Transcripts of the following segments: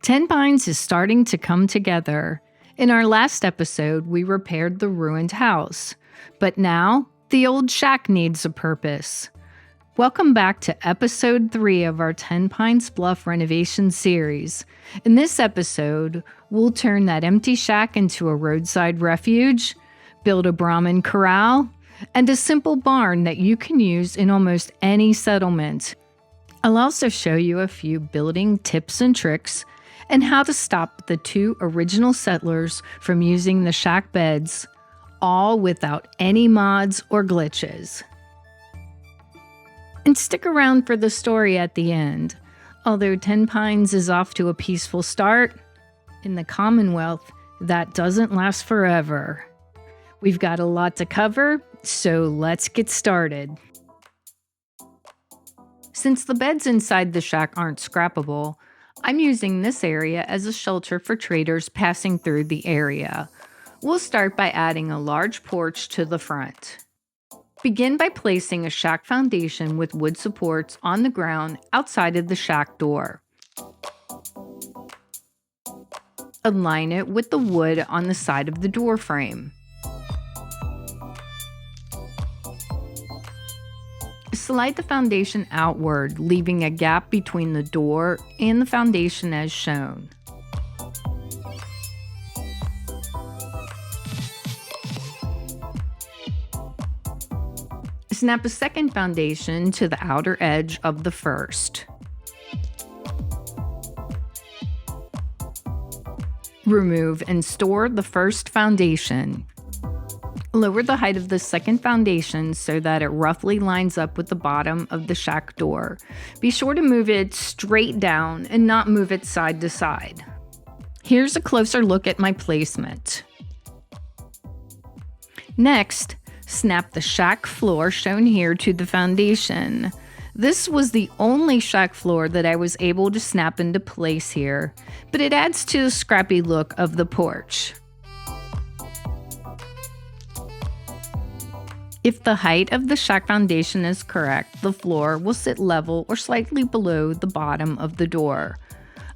Tenpines is starting to come together. In our last episode, we repaired the ruined house. But now, the old shack needs a purpose. Welcome back to episode 3 of our Tenpines Bluff Renovation series. In this episode, we'll turn that empty shack into a roadside refuge, build a brahmin corral, and a simple barn that you can use in almost any settlement. I'll also show you a few building tips and tricks and how to stop the 2 original settlers from using the shack beds, all without any mods or glitches. And stick around for the story at the end. Although Tenpines is off to a peaceful start, in the Commonwealth, that doesn't last forever. We've got a lot to cover, so let's get started. Since the beds inside the shack aren't scrappable, I'm using this area as a shelter for traders passing through the area. We'll start by adding a large porch to the front. Begin by placing a shack foundation with wood supports on the ground outside of the shack door. Align it with the wood on the side of the door frame. Slide the foundation outward, leaving a gap between the door and the foundation as shown. Snap a second foundation to the outer edge of the first. Remove and store the first foundation. Lower the height of the second foundation so that it roughly lines up with the bottom of the shack door. Be sure to move it straight down and not move it side to side. Here's a closer look at my placement. Next, snap the shack floor shown here to the foundation. This was the only shack floor that I was able to snap into place here, but it adds to the scrappy look of the porch. If the height of the shack foundation is correct, the floor will sit level or slightly below the bottom of the door.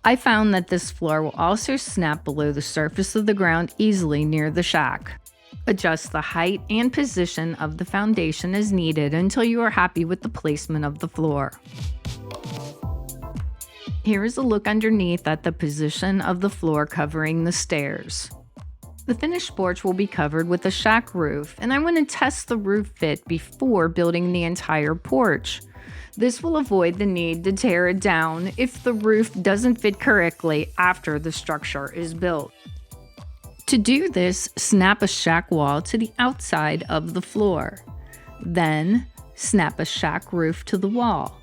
I found that this floor will also snap below the surface of the ground easily near the shack. Adjust the height and position of the foundation as needed until you are happy with the placement of the floor. Here is a look underneath at the position of the floor covering the stairs. The finished porch will be covered with a shack roof, and I want to test the roof fit before building the entire porch. This will avoid the need to tear it down if the roof doesn't fit correctly after the structure is built. To do this, snap a shack wall to the outside of the floor. Then, snap a shack roof to the wall.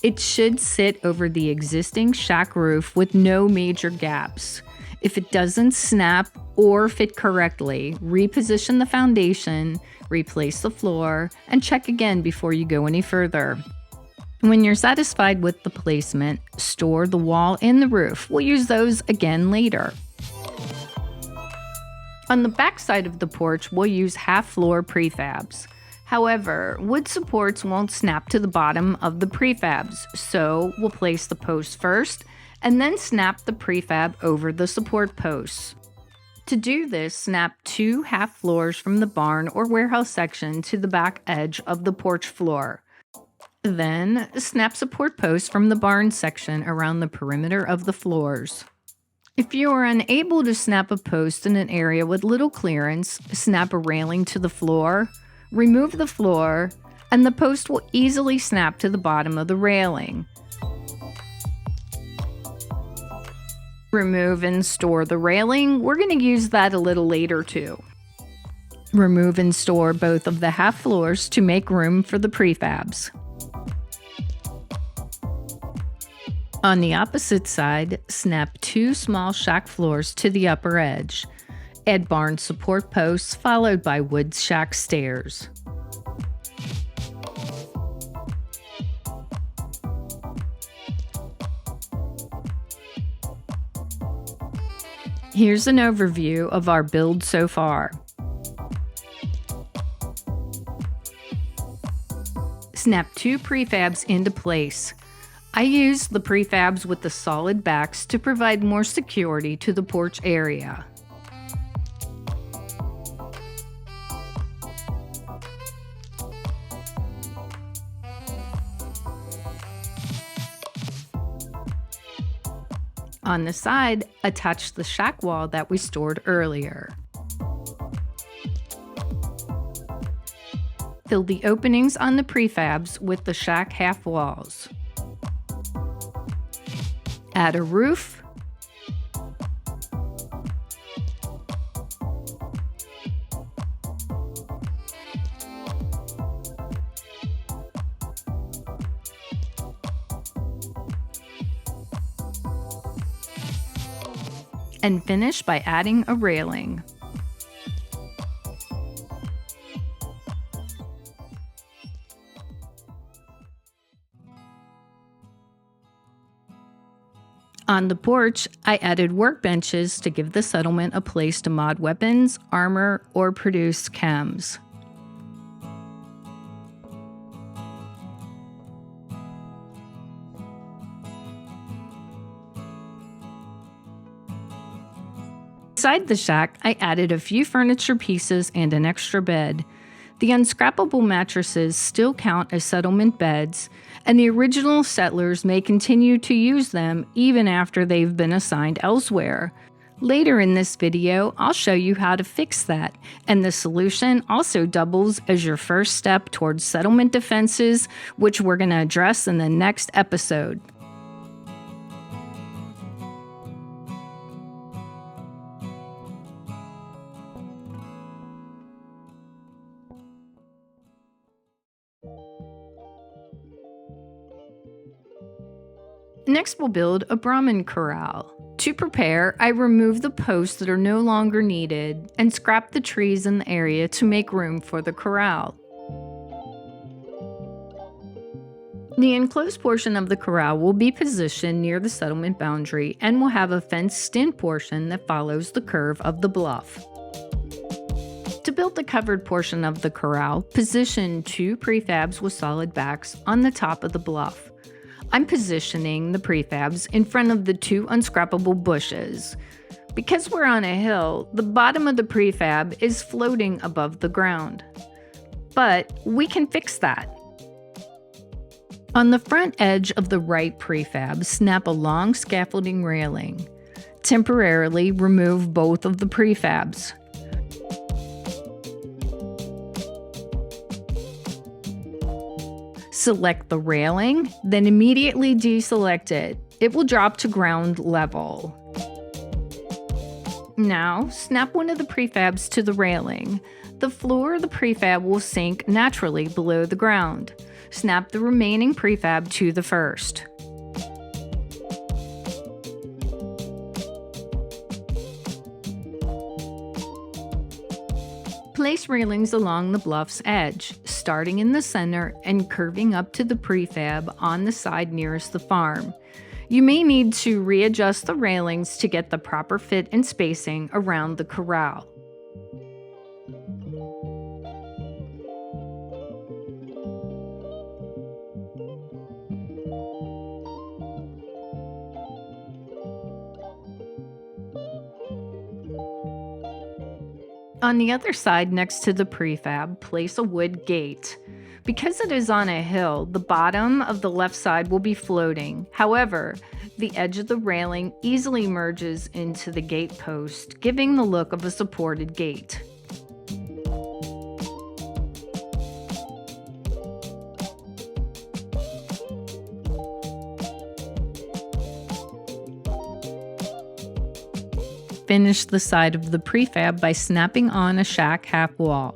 It should sit over the existing shack roof with no major gaps. If it doesn't snap or fit correctly, reposition the foundation, replace the floor, and check again before you go any further. When you're satisfied with the placement, store the wall and the roof. We'll use those again later. On the back side of the porch, we'll use half-floor prefabs. However, wood supports won't snap to the bottom of the prefabs, so we'll place the posts first and then snap the prefab over the support posts. To do this, snap 2 half floors from the barn or warehouse section to the back edge of the porch floor. Then, snap support posts from the barn section around the perimeter of the floors. If you are unable to snap a post in an area with little clearance, snap a railing to the floor, remove the floor, and the post will easily snap to the bottom of the railing. Remove and store the railing. We're going to use that a little later too. Remove and store both of the half floors to make room for the prefabs. On the opposite side, snap 2 small shack floors to the upper edge. Add barn support posts followed by wood shack stairs. Here's an overview of our build so far. Snap 2 prefabs into place. I used the prefabs with the solid backs to provide more security to the porch area. On the side, attach the shack wall that we stored earlier. Fill the openings on the prefabs with the shack half walls. Add a roof. And finish by adding a railing. On the porch, I added workbenches to give the settlement a place to mod weapons, armor, or produce chems. Inside the shack, I added a few furniture pieces and an extra bed. The unscrappable mattresses still count as settlement beds, and the original settlers may continue to use them even after they've been assigned elsewhere. Later in this video, I'll show you how to fix that, and the solution also doubles as your first step towards settlement defenses, which we're going to address in the next episode. Next, we'll build a brahmin corral. To prepare, I remove the posts that are no longer needed and scrap the trees in the area to make room for the corral. The enclosed portion of the corral will be positioned near the settlement boundary and will have a fenced-in portion that follows the curve of the bluff. To build the covered portion of the corral, position 2 prefabs with solid backs on the top of the bluff. I'm positioning the prefabs in front of the 2 unscrappable bushes. Because we're on a hill, the bottom of the prefab is floating above the ground. But we can fix that. On the front edge of the right prefab, snap a long scaffolding railing. Temporarily remove both of the prefabs. Select the railing, then immediately deselect it. It will drop to ground level. Now, snap one of the prefabs to the railing. The floor of the prefab will sink naturally below the ground. Snap the remaining prefab to the first. Place railings along the bluff's edge, starting in the center and curving up to the prefab on the side nearest the farm. You may need to readjust the railings to get the proper fit and spacing around the corral. On the other side next to the prefab, place a wood gate. Because it is on a hill, the bottom of the left side will be floating. However, the edge of the railing easily merges into the gate post, giving the look of a supported gate. Finish the side of the prefab by snapping on a shack half wall.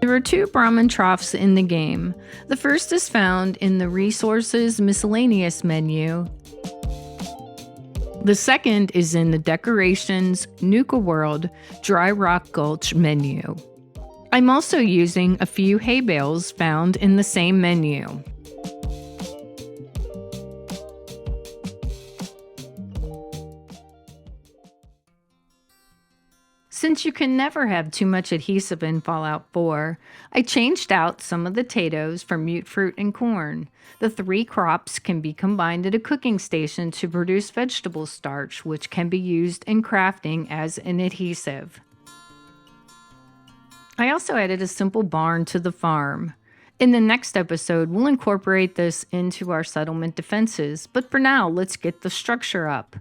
There are 2 brahmin troughs in the game. The first is found in the Resources Miscellaneous menu. The second is in the Decorations Nuka World Dry Rock Gulch menu. I'm also using a few hay bales found in the same menu. Since you can never have too much adhesive in Fallout 4, I changed out some of the potatoes for mute fruit and corn. The three crops can be combined at a cooking station to produce vegetable starch, which can be used in crafting as an adhesive. I also added a simple barn to the farm. In the next episode, we'll incorporate this into our settlement defenses, but for now, let's get the structure up.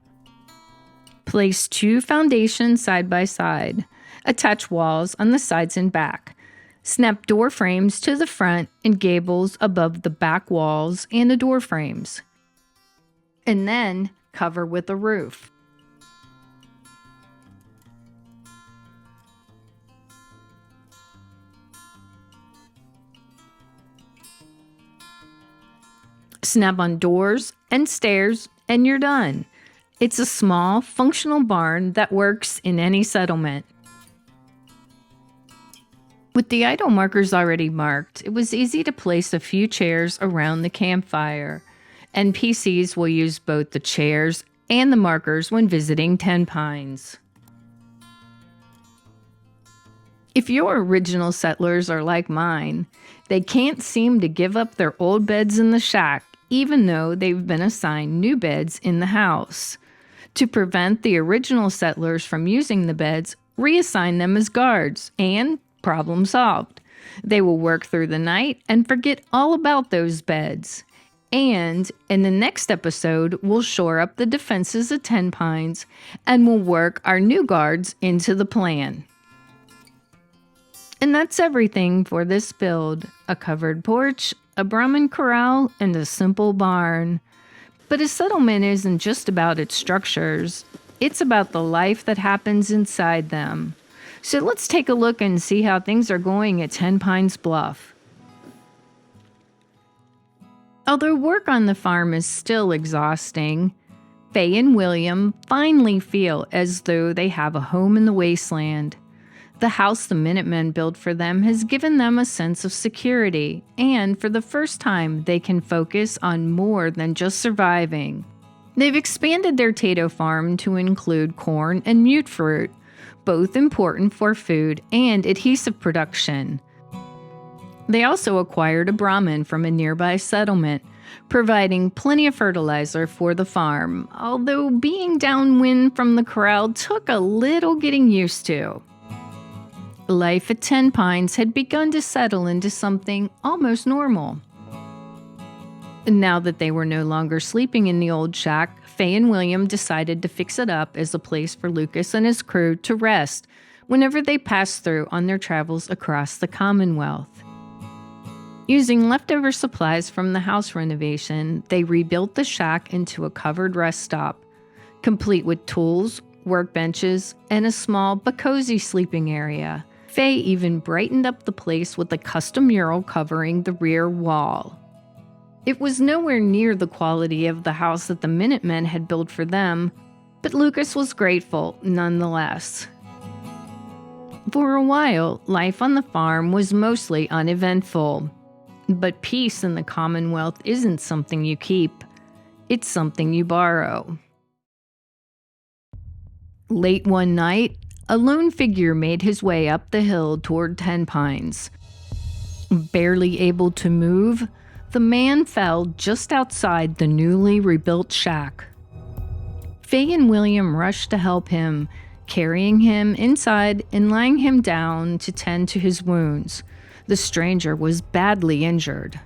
Place 2 foundations side by side. Attach walls on the sides and back. Snap door frames to the front and gables above the back walls and the door frames. And then cover with a roof. Snap on doors and stairs, and you're done. It's a small, functional barn that works in any settlement. With the idle markers already marked, it was easy to place a few chairs around the campfire. NPCs will use both the chairs and the markers when visiting Tenpines. If your original settlers are like mine, they can't seem to give up their old beds in the shack, even though they've been assigned new beds in the house. To prevent the original settlers from using the beds, reassign them as guards, and problem solved. They will work through the night and forget all about those beds. And in the next episode, we'll shore up the defenses of Tenpines and we'll work our new guards into the plan. And that's everything for this build: a covered porch, a brahmin corral, and a simple barn. But a settlement isn't just about its structures, it's about the life that happens inside them. So let's take a look and see how things are going at Tenpines Bluff. Although work on the farm is still exhausting, Faye and William finally feel as though they have a home in the wasteland. The house the Minutemen built for them has given them a sense of security, and for the first time, they can focus on more than just surviving. They've expanded their potato farm to include corn and mute fruit, both important for food and adhesive production. They also acquired a brahmin from a nearby settlement, providing plenty of fertilizer for the farm, although being downwind from the corral took a little getting used to. Life at Tenpines had begun to settle into something almost normal. Now that they were no longer sleeping in the old shack, Faye and William decided to fix it up as a place for Lucas and his crew to rest whenever they passed through on their travels across the Commonwealth. Using leftover supplies from the house renovation, they rebuilt the shack into a covered rest stop, complete with tools, workbenches, and a small but cozy sleeping area. Faye even brightened up the place with a custom mural covering the rear wall. It was nowhere near the quality of the house that the Minutemen had built for them, but Lucas was grateful nonetheless. For a while, life on the farm was mostly uneventful. But peace in the Commonwealth isn't something you keep, it's something you borrow. Late one night, a lone figure made his way up the hill toward Tenpines. Barely able to move, the man fell just outside the newly rebuilt shack. Faye and William rushed to help him, carrying him inside and lying him down to tend to his wounds. The stranger was badly injured.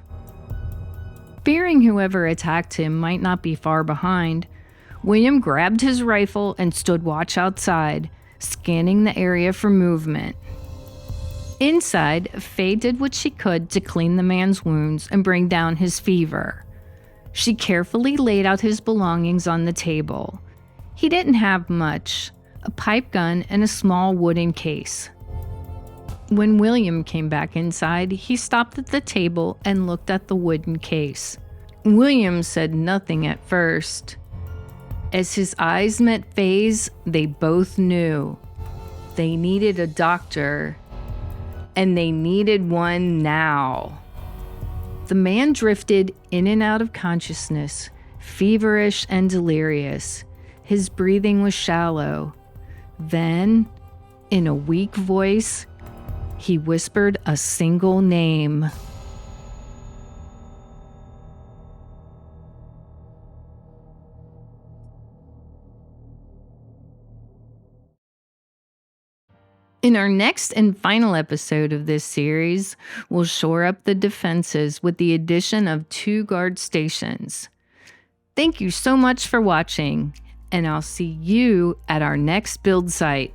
Fearing whoever attacked him might not be far behind, William grabbed his rifle and stood watch outside, scanning the area for movement. Inside, Faye did what she could to clean the man's wounds and bring down his fever. She carefully laid out his belongings on the table. He didn't have much: a pipe gun and a small wooden case. When William came back inside, he stopped at the table and looked at the wooden case. William said nothing at first. As his eyes met Faye's, they both knew. They needed a doctor, and they needed one now. The man drifted in and out of consciousness, feverish and delirious. His breathing was shallow. Then, In a weak voice, he whispered a single name. In our next and final episode of this series, we'll shore up the defenses with the addition of 2 guard stations. Thank you so much for watching, and I'll see you at our next build site.